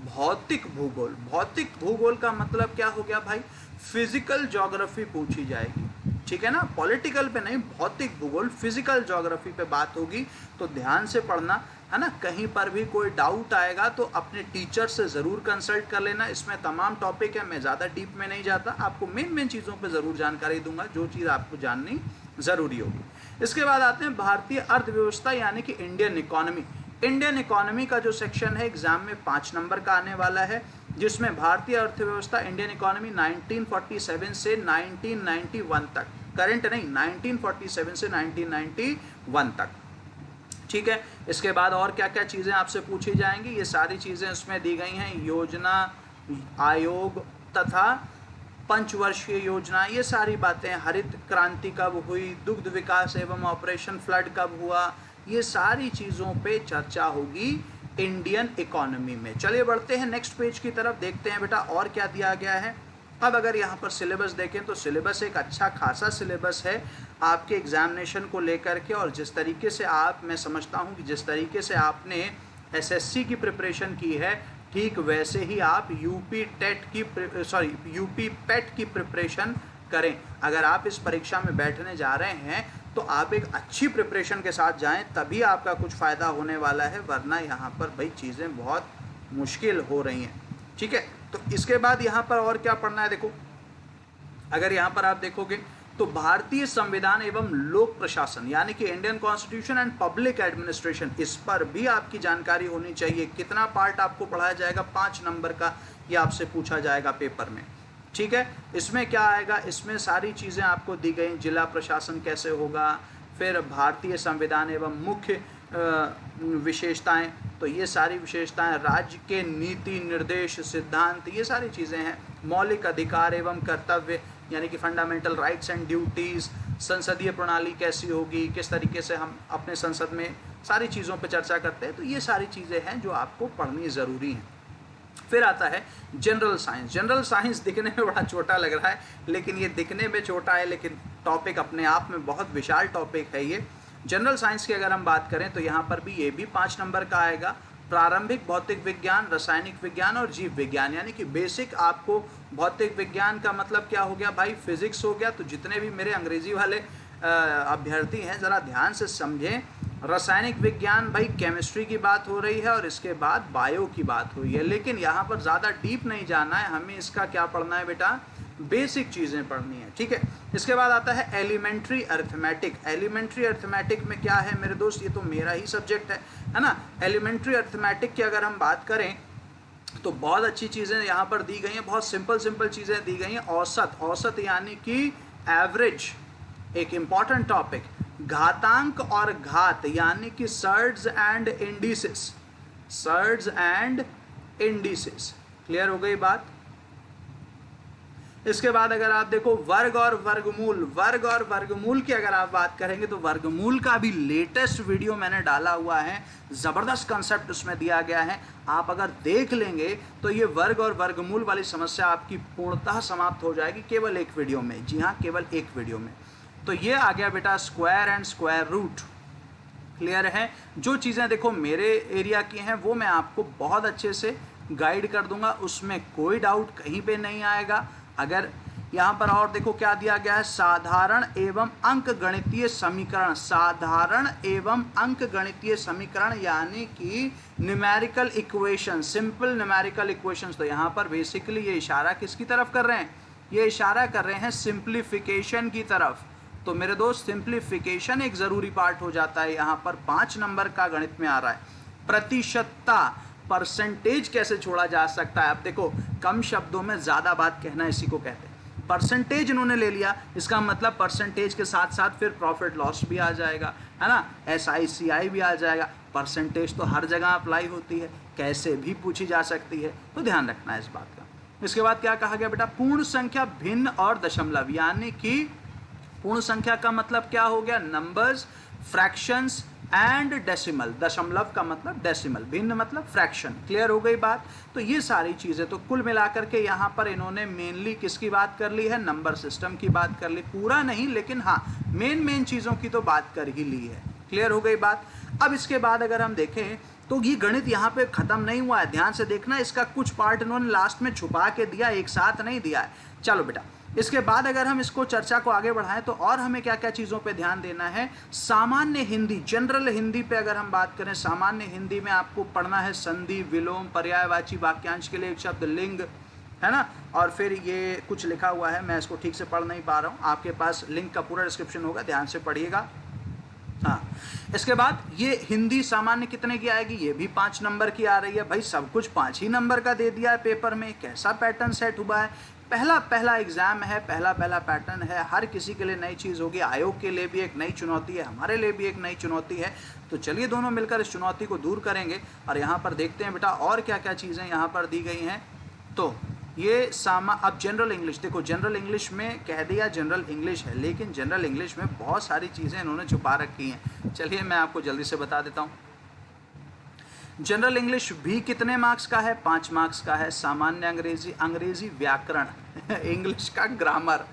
भौतिक भूगोल। भौतिक भूगोल का मतलब क्या हो गया भाई, फिजिकल ज्योग्राफी पूछी जाएगी। ठीक है ना, पॉलिटिकल पे नहीं, भौतिक भूगोल, फिजिकल ज्योग्राफी पे बात होगी। तो ध्यान से पढ़ना, है ना। कहीं पर भी कोई डाउट आएगा तो अपने टीचर से ज़रूर कंसल्ट कर लेना। इसमें तमाम टॉपिक है, मैं ज़्यादा डीप में नहीं जाता, आपको मेन चीज़ों पे ज़रूर जानकारी दूंगा, जो चीज़ आपको जाननी ज़रूरी होगी। इसके बाद आते हैं भारतीय अर्थव्यवस्था यानी कि इंडियन इकोनॉमी। इंडियन इकोनॉमी का जो सेक्शन है एग्जाम में 5 नंबर का आने वाला है, जिसमें भारतीय अर्थव्यवस्था इंडियन इकोनॉमी 1947 से 1991 तक, करंट नहीं, 1947 से 1991 तक। ठीक है, इसके बाद और क्या क्या चीज़ें आपसे पूछी जाएंगी, ये सारी चीज़ें उसमें दी गई हैं। योजना आयोग तथा पंचवर्षीय योजना, ये सारी बातें, हरित क्रांति कब हुई, दुग्ध विकास एवं ऑपरेशन फ्लड कब हुआ, ये सारी चीज़ों पे चर्चा होगी इंडियन इकोनॉमी में। चलिए बढ़ते हैं नेक्स्ट पेज की तरफ, देखते हैं बेटा और क्या दिया गया है। अब अगर यहाँ पर सिलेबस देखें तो सिलेबस एक अच्छा खासा सिलेबस है आपके एग्जामिनेशन को लेकर के, और जिस तरीके से मैं समझता हूँ कि जिस तरीके से आपने एसएससी की प्रिपरेशन की है, ठीक वैसे ही आप यूपी पेट की प्रिपरेशन करें। अगर आप इस परीक्षा में बैठने जा रहे हैं तो आप एक अच्छी प्रिपरेशन के साथ जाएं, तभी आपका कुछ फ़ायदा होने वाला है, वरना यहाँ पर भाई चीज़ें बहुत मुश्किल हो रही हैं। ठीक है, तो इसके बाद यहाँ पर और क्या पढ़ना है, देखो अगर यहाँ पर आप देखोगे तो भारतीय संविधान एवं लोक प्रशासन यानी कि Indian constitution and public administration, इस पर भी आपकी जानकारी होनी चाहिए। कितना पार्ट आपको पढ़ाया जाएगा, 5 नंबर का, ये आपसे पूछा जाएगा पेपर में। ठीक है, इसमें क्या आएगा, इसमें सारी चीज़ें आपको दी गई, जिला प्रशासन कैसे होगा, फिर भारतीय संविधान एवं मुख्य विशेषताएं, तो ये सारी विशेषताएं, राज्य के नीति निर्देश सिद्धांत, ये सारी चीज़ें हैं। मौलिक अधिकार एवं कर्तव्य यानी कि फंडामेंटल राइट्स एंड ड्यूटीज़, संसदीय प्रणाली कैसी होगी, किस तरीके से हम अपने संसद में सारी चीज़ों पर चर्चा करते हैं, तो ये सारी चीज़ें हैं जो आपको पढ़नी ज़रूरी हैं। फिर आता है जनरल साइंस। जनरल साइंस दिखने में बड़ा छोटा लग रहा है, लेकिन ये दिखने में छोटा है, लेकिन टॉपिक अपने आप में बहुत विशाल टॉपिक है ये। जनरल साइंस की अगर हम बात करें तो यहाँ पर भी ये भी 5 नंबर का आएगा। प्रारंभिक भौतिक विज्ञान, रासायनिक विज्ञान और जीव विज्ञान, यानी कि बेसिक आपको भौतिक विज्ञान का मतलब क्या हो गया भाई, फिजिक्स हो गया। तो जितने भी मेरे अंग्रेजी वाले अभ्यर्थी हैं ज़रा ध्यान से समझें। रासायनिक विज्ञान भाई केमिस्ट्री की बात हो रही है और इसके बाद बायो की बात हुई है, लेकिन यहाँ पर ज़्यादा डीप नहीं जाना है, हमें इसका क्या पढ़ना है बेटा, बेसिक चीज़ें पढ़नी है। ठीक है, इसके बाद आता है एलिमेंट्री अर्थमेटिक। एलिमेंट्री अर्थमेटिक में क्या है मेरे दोस्त, ये तो मेरा ही सब्जेक्ट है ना। एलिमेंट्री अर्थमेटिक की अगर हम बात करें तो बहुत अच्छी चीज़ें यहाँ पर दी गई हैं, बहुत सिंपल चीज़ें दी गई हैं। औसत, औसत यानी कि एवरेज, एक इम्पॉर्टेंट टॉपिक। घातांक और घात यानी कि surds and indices, surds and indices, clear हो गई बात। इसके बाद अगर आप देखो वर्ग और वर्गमूल, वर्ग और वर्गमूल की अगर आप बात करेंगे तो वर्गमूल का भी लेटेस्ट वीडियो मैंने डाला हुआ है, ज़बरदस्त कंसेप्ट उसमें दिया गया है। आप अगर देख लेंगे तो ये वर्ग और वर्गमूल वाली समस्या आपकी पूर्णतः समाप्त हो जाएगी केवल एक वीडियो में। जी हाँ, केवल एक वीडियो में। तो ये आ गया बेटा square and square root, clear है। जो चीज़ें देखो मेरे एरिया की हैं वो मैं आपको बहुत अच्छे से गाइड कर दूंगा, उसमें कोई डाउट कहीं पे नहीं आएगा। अगर यहाँ पर और देखो क्या दिया गया है, साधारण एवं अंक गणितीय समीकरण, साधारण एवं अंक गणितीय समीकरण यानी कि numerical equation, simple numerical equations. तो यहाँ पर बेसिकली ये इशारा किसकी तरफ कर रहे हैं, ये इशारा कर रहे हैं सिंप्लीफिकेशन की तरफ। तो मेरे दोस्त सिंप्लीफिकेशन एक ज़रूरी पार्ट हो जाता है, यहाँ पर 5 नंबर का गणित में आ रहा है। प्रतिशतता, परसेंटेज कैसे छोड़ा जा सकता है। अब देखो कम शब्दों में ज़्यादा बात कहना इसी को कहते हैं। परसेंटेज इन्होंने ले लिया, इसका मतलब परसेंटेज के साथ साथ फिर प्रॉफिट लॉस भी आ जाएगा, है ना, SICI भी आ जाएगा। परसेंटेज तो हर जगह अप्लाई होती है, कैसे भी पूछी जा सकती है, तो ध्यान रखना है इस बात का। इसके बाद क्या कहा गया बेटा, पूर्ण संख्या, भिन्न और दशमलव, यानी कि पूर्ण संख्या का मतलब क्या हो गया, नंबर्स, फ्रैक्शंस एंड डेसिमल। दशमलव का मतलब डेसिमल, भिन्न मतलब फ्रैक्शन, क्लियर हो गई बात। तो ये सारी चीज़ें तो कुल मिलाकर के यहाँ पर इन्होंने मेनली किसकी बात कर ली है, नंबर सिस्टम की बात कर ली, पूरा नहीं लेकिन हाँ मेन चीज़ों की तो बात कर ही ली है, क्लियर हो गई बात। अब इसके बाद अगर हम देखें तो ये गणित यहाँ पे ख़त्म नहीं हुआ है, ध्यान से देखना, इसका कुछ पार्ट इन्होंने लास्ट में छुपा के दिया, एक साथ नहीं दिया है। चलो बेटा, इसके बाद अगर हम इसको चर्चा को आगे बढ़ाएं तो और हमें क्या क्या चीज़ों पे ध्यान देना है। सामान्य हिंदी, जनरल हिंदी पे अगर हम बात करें, सामान्य हिंदी में आपको पढ़ना है संधि, विलोम, पर्यायवाची, वाक्यांश के लिए एक शब्द, लिंग, है ना, और फिर ये कुछ लिखा हुआ है, मैं इसको ठीक से पढ़ नहीं पा रहा हूँ, आपके पास लिंक का पूरा डिस्क्रिप्शन होगा, ध्यान से पढ़िएगा। हाँ, इसके बाद ये हिंदी सामान्य कितने की आएगी, ये भी 5 नंबर की आ रही है। भाई सब कुछ 5 ही नंबर का दे दिया है पेपर में, कैसा पैटर्न सेट हुआ है। पहला एग्जाम है, पहला पैटर्न है, हर किसी के लिए नई चीज़ होगी, आयोग के लिए भी एक नई चुनौती है, हमारे लिए भी एक नई चुनौती है। तो चलिए दोनों मिलकर इस चुनौती को दूर करेंगे और यहाँ पर देखते हैं बेटा और क्या क्या चीज़ें यहाँ पर दी गई हैं। तो ये अब जनरल इंग्लिश देखो, जनरल इंग्लिश में कह दिया जनरल इंग्लिश है, लेकिन जनरल इंग्लिश में बहुत सारी चीज़ें इन्होंने छुपा रखी हैं। चलिए मैं आपको जल्दी से बता देता हूँ। जनरल इंग्लिश भी कितने मार्क्स का है, 5 मार्क्स का है। सामान्य अंग्रेजी, अंग्रेजी व्याकरण इंग्लिश का ग्रामर।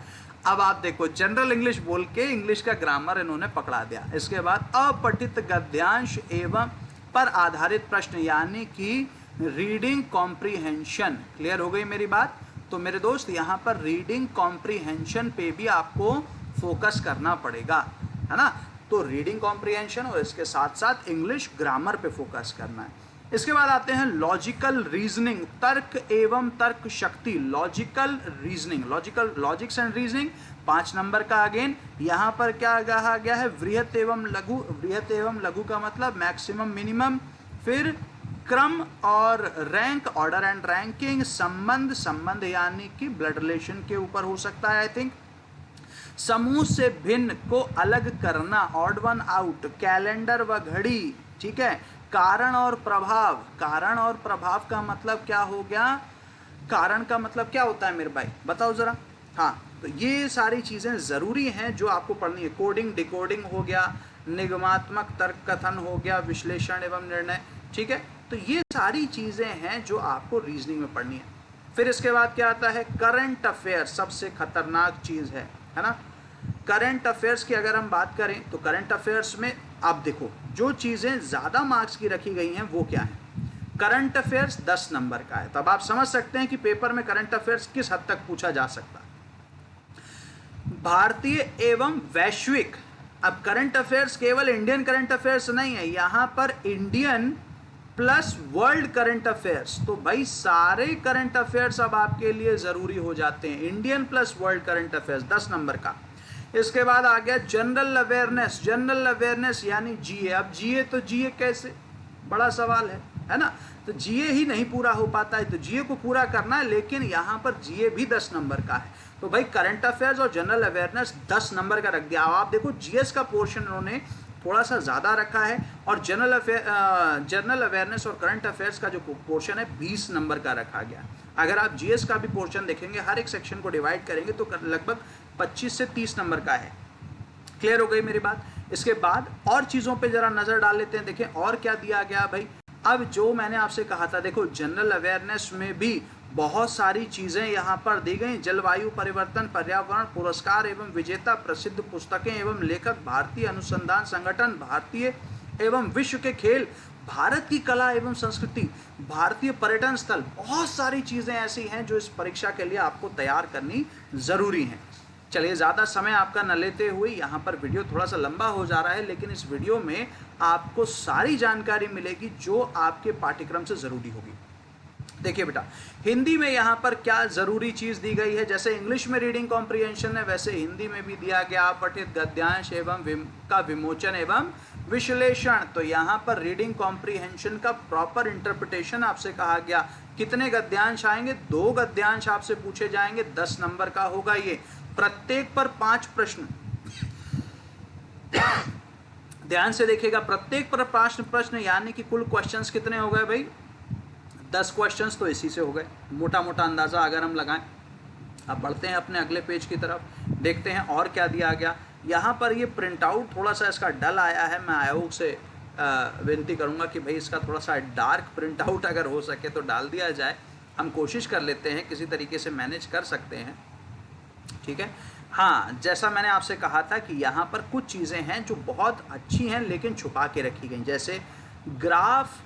अब आप देखो जनरल इंग्लिश बोल के इंग्लिश का ग्रामर इन्होंने पकड़ा दिया। इसके बाद अपठित गद्यांश एवं पर आधारित प्रश्न यानी कि रीडिंग कॉम्प्रीहेंशन, क्लियर हो गई मेरी बात। तो मेरे दोस्त यहाँ पर रीडिंग कॉम्प्रीहेंशन पे भी आपको फोकस करना पड़ेगा, है ना। तो रीडिंग कॉम्प्रीहेंशन और इसके साथ साथ इंग्लिश ग्रामर पे फोकस करना है। इसके बाद आते हैं लॉजिकल रीजनिंग, तर्क एवं तर्क शक्ति, logical reasoning, logics and reasoning 5 number का। अगेन यहाँ पर क्या कहा गया है, वृहत एवं लघु, वृहत एवं लघु का मतलब मैक्सिमम मिनिमम, फिर क्रम और रैंक, ऑर्डर एंड रैंकिंग, संबंध यानी कि ब्लड रिलेशन के ऊपर हो सकता है आई थिंक, समूह से भिन्न को अलग करना, ऑड वन आउट, कैलेंडर व घड़ी, ठीक है। कारण और प्रभाव, कारण और प्रभाव का मतलब क्या हो गया, कारण का मतलब क्या होता है मेरे भाई, बताओ जरा। हाँ, तो ये सारी चीजें जरूरी हैं जो आपको पढ़नी है। कोडिंग डिकोडिंग हो गया, निगमात्मक तर्क कथन हो गया, विश्लेषण एवं निर्णय, ठीक है। तो ये सारी चीजें हैं जो आपको रीजनिंग में पढ़नी है। फिर इसके बाद क्या आता है, करंट अफेयर, सबसे खतरनाक चीज है ना। करंट अफेयर्स की अगर हम बात करें तो करंट अफेयर्स में आप देखो जो चीजें ज्यादा मार्क्स की रखी गई हैं वो क्या है। करंट अफेयर्स 10 नंबर का है, तब आप समझ सकते हैं कि पेपर में करंट अफेयर्स किस हद तक पूछा जा सकता है। भारतीय एवं वैश्विक, अब करंट अफेयर्स केवल इंडियन करंट अफेयर्स नहीं है, यहां पर Indian plus world current affairs, तो भाई सारे करंट अफेयर्स अब आपके लिए जरूरी हो जाते हैं। Indian plus world current affairs 10 number का। इसके बाद आ गया जनरल अवेयरनेस, जनरल अवेयरनेस यानी जीए। अब जीए तो जीए कैसे, बड़ा सवाल है ना। तो जीए ही नहीं पूरा हो पाता है, तो जीए को पूरा करना है, लेकिन यहाँ पर जीए भी 10 नंबर का है। तो भाई करंट अफेयर्स और जनरल अवेयरनेस 10 नंबर का रख दिया। अब आप देखो जीएस का पोर्शन उन्होंने थोड़ा सा ज़्यादा रखा है, और जनरल अवेयरनेस और करंट अफेयर्स का जो पोर्शन है 20 नंबर का रखा गया। अगर आप जीएस का भी पोर्शन देखेंगे, हर एक सेक्शन को डिवाइड करेंगे तो लगभग 25 से 30 नंबर का है। क्लियर हो गई मेरी बात। इसके बाद और चीज़ों पे जरा नज़र डाल लेते हैं, देखें और क्या दिया गया भाई। अब जो मैंने आपसे कहा था, देखो जनरल अवेयरनेस में भी बहुत सारी चीज़ें यहाँ पर दी गई। जलवायु परिवर्तन, पर्यावरण, पुरस्कार एवं विजेता, प्रसिद्ध पुस्तकें एवं लेखक, भारतीय अनुसंधान संगठन, भारतीय एवं विश्व के खेल, भारत की कला एवं संस्कृति, भारतीय पर्यटन स्थल, बहुत सारी चीज़ें ऐसी हैं जो इस परीक्षा के लिए आपको तैयार करनी ज़रूरी हैं। चलिए, ज़्यादा समय आपका न लेते हुए, यहाँ पर वीडियो थोड़ा सा लंबा हो जा रहा है, लेकिन इस वीडियो में आपको सारी जानकारी मिलेगी जो आपके पाठ्यक्रम से ज़रूरी होगी। देखिए बेटा, हिंदी में यहाँ पर क्या ज़रूरी चीज़ दी गई है, जैसे इंग्लिश में रीडिंग कॉम्प्रीहेंशन है, वैसे हिंदी में भी दिया गया पठित गद्यांश एवं का विमोचन एवं विश्लेषण। तो यहाँ पर रीडिंग कॉम्प्रीहेंशन का प्रॉपर इंटरप्रिटेशन आपसे कहा गया। कितने गद्यांश आएंगे, 2 गद्यांश आपसे पूछे जाएंगे, 10 नंबर का होगा ये, प्रत्येक पर 5 प्रश्न। ध्यान से देखिएगा, प्रत्येक पर 5 प्रश्न, यानी कि कुल क्वेश्चंस कितने हो गए भाई, 10 क्वेश्चंस तो इसी से हो गए, मोटा मोटा अंदाजा अगर हम लगाएं। अब बढ़ते हैं अपने अगले पेज की तरफ, देखते हैं और क्या दिया गया। यहाँ पर ये प्रिंट आउट थोड़ा सा इसका डल आया है, मैं आयोग से विनती करूँगा कि भाई इसका थोड़ा सा डार्क प्रिंट आउट अगर हो सके तो डाल दिया जाए। हम कोशिश कर लेते हैं, किसी तरीके से मैनेज कर सकते हैं, ठीक है। हाँ, जैसा मैंने आपसे कहा था कि यहाँ पर कुछ चीज़ें हैं जो बहुत अच्छी हैं लेकिन छुपा के रखी गई, जैसे ग्राफ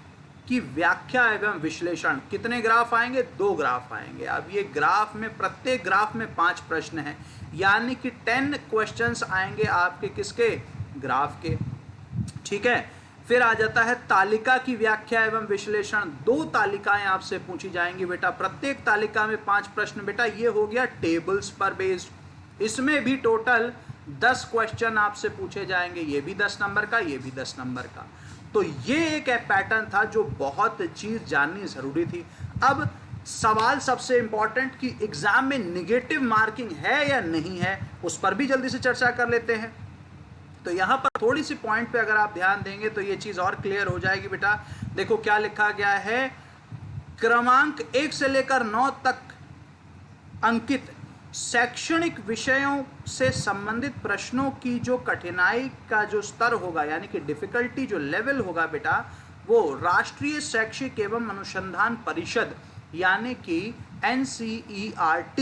की व्याख्या एवं विश्लेषण। कितने ग्राफ आएंगे, 2 ग्राफ आएंगे। अब ये ग्राफ में, प्रत्येक ग्राफ में 5 प्रश्न हैं, यानी कि 10 क्वेश्चंस आएंगे आपके किसके, ग्राफ के, ठीक है। फिर आ जाता है तालिका की व्याख्या एवं विश्लेषण। 2 तालिकाएं आपसे पूछी जाएंगी बेटा, प्रत्येक तालिका में 5 प्रश्न। बेटा ये हो गया टेबल्स पर बेस्ड, इसमें भी टोटल 10 क्वेश्चन आपसे पूछे जाएंगे, ये भी 10 नंबर का, ये भी 10 नंबर का। तो ये एक पैटर्न था जो बहुत चीज जाननी जरूरी थी। अब सवाल सबसे इंपॉर्टेंट कि एग्जाम में निगेटिव मार्किंग है या नहीं है, उस पर भी जल्दी से चर्चा कर लेते हैं। तो यहाँ पर थोड़ी सी पॉइंट पे अगर आप ध्यान देंगे तो ये चीज और क्लियर हो जाएगी बेटा। देखो क्या लिखा गया है, क्रमांक 1 से लेकर 9 तक अंकित शैक्षणिक विषयों से संबंधित प्रश्नों की जो कठिनाई का जो स्तर होगा, यानी कि डिफिकल्टी जो लेवल होगा बेटा, वो राष्ट्रीय शैक्षिक एवं अनुसंधान परिषद यानी कि NCERT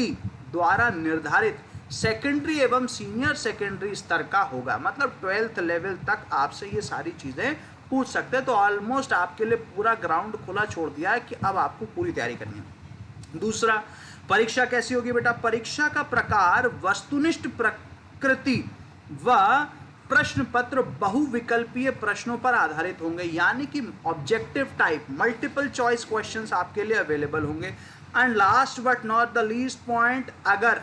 द्वारा निर्धारित सेकेंडरी एवं सीनियर सेकेंडरी स्तर का होगा। मतलब 12th लेवल तक आपसे ये सारी चीज़ें पूछ सकते हैं। तो ऑलमोस्ट आपके लिए पूरा ग्राउंड खुला छोड़ दिया है कि अब आपको पूरी तैयारी करनी है। दूसरा, परीक्षा कैसी होगी बेटा? परीक्षा का प्रकार वस्तुनिष्ठ प्रकृति व प्रश्न पत्र बहुविकल्पीय प्रश्नों पर आधारित होंगे, यानी कि objective type multiple choice questions आपके लिए अवेलेबल होंगे। And last but not the least point, अगर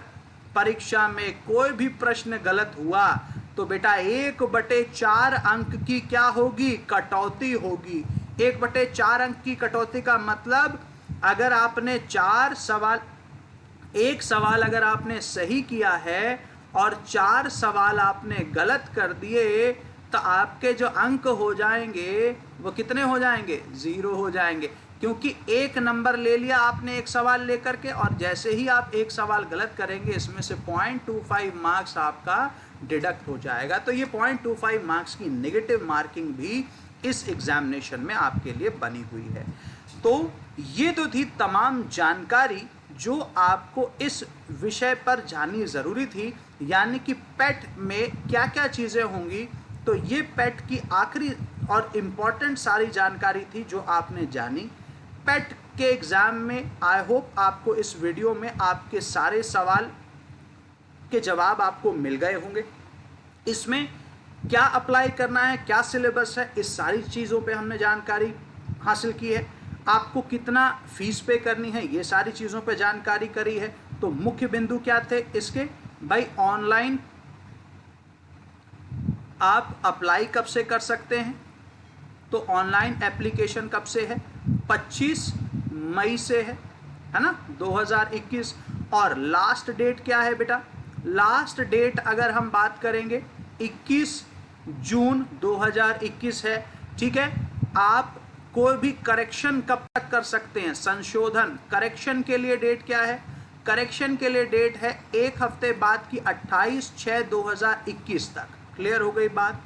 परीक्षा में कोई भी प्रश्न गलत हुआ तो बेटा 1/4 अंक की क्या होगी? कटौती होगी। 1/4 अंक की कटौती का मतलब, अगर आपने 4 सवाल, एक सवाल अगर आपने सही किया है और 4 सवाल आपने गलत कर दिए, तो आपके जो अंक हो जाएंगे वो कितने हो जाएंगे? 0 हो जाएंगे, क्योंकि 1 नंबर ले लिया आपने एक सवाल लेकर के, और जैसे ही आप एक सवाल गलत करेंगे इसमें से 0.25 मार्क्स आपका डिडक्ट हो जाएगा। तो ये 0.25 मार्क्स की नेगेटिव मार्किंग भी इस एग्जामिनेशन में आपके लिए बनी हुई है। तो ये तो थी तमाम जानकारी जो आपको इस विषय पर जाननी ज़रूरी थी, यानी कि पेट में क्या क्या चीज़ें होंगी। तो ये पेट की आखिरी और इम्पॉर्टेंट सारी जानकारी थी जो आपने जानी। पेट के एग्ज़ाम में आई होप आपको इस वीडियो में आपके सारे सवाल के जवाब आपको मिल गए होंगे। इसमें क्या अप्लाई करना है, क्या सिलेबस है, इस सारी चीज़ों पे हमने जानकारी हासिल की है। आपको कितना फीस पे करनी है, ये सारी चीज़ों पे जानकारी करी है। तो मुख्य बिंदु क्या थे इसके? भाई ऑनलाइन आप अप्लाई कब से कर सकते हैं? तो ऑनलाइन एप्लीकेशन कब से है? 25 मई से है ना, 2021। और लास्ट डेट क्या है बेटा? लास्ट डेट अगर हम बात करेंगे 21 जून 2021 है। ठीक है, आप कोई भी करेक्शन कब तक कर सकते हैं? संशोधन, करेक्शन के लिए डेट क्या है? करेक्शन के लिए डेट है 1 हफ्ते बाद की 28/6/2021 तक। क्लियर हो गई बात?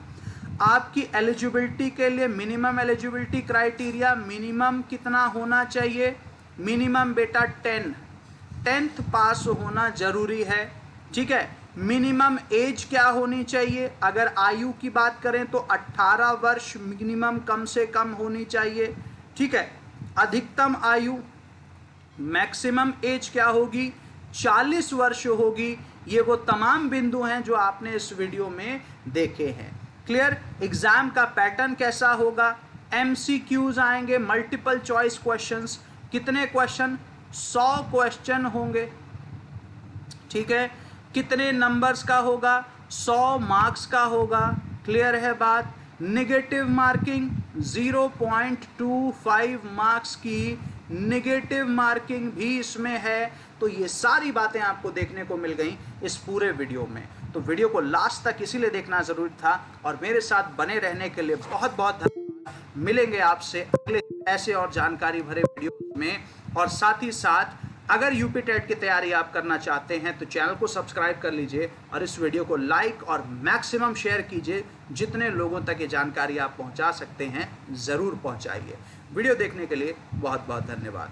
आपकी एलिजिबिलिटी के लिए मिनिमम एलिजिबिलिटी क्राइटेरिया, मिनिमम कितना होना चाहिए? मिनिमम बेटा 10th पास होना जरूरी है। ठीक है, मिनिमम एज क्या होनी चाहिए? अगर आयु की बात करें तो 18 वर्ष मिनिमम कम से कम होनी चाहिए। ठीक है, अधिकतम आयु मैक्सिमम एज क्या होगी? 40 वर्ष होगी। ये वो तमाम बिंदु हैं जो आपने इस वीडियो में देखे हैं। क्लियर? एग्जाम का पैटर्न कैसा होगा? MCQs आएंगे, मल्टीपल चॉइस क्वेश्चंस। कितने क्वेश्चन? 100 क्वेश्चन होंगे। ठीक है, कितने नंबर्स का होगा? 100 मार्क्स का होगा। क्लियर है बात? नेगेटिव मार्किंग 0.25 मार्क्स की नेगेटिव मार्किंग भी इसमें है। तो ये सारी बातें आपको देखने को मिल गई इस पूरे वीडियो में। तो वीडियो को लास्ट तक इसीलिए देखना जरूरी था, और मेरे साथ बने रहने के लिए बहुत बहुत धन्यवाद। मिलेंगे आपसे अगले ऐसे और जानकारी भरे वीडियो में। और साथ ही साथ अगर यूपी टेट की तैयारी आप करना चाहते हैं तो चैनल को सब्सक्राइब कर लीजिए और इस वीडियो को लाइक और मैक्सिमम शेयर कीजिए। जितने लोगों तक ये जानकारी आप पहुंचा सकते हैं ज़रूर पहुंचाइए। वीडियो देखने के लिए बहुत बहुत धन्यवाद।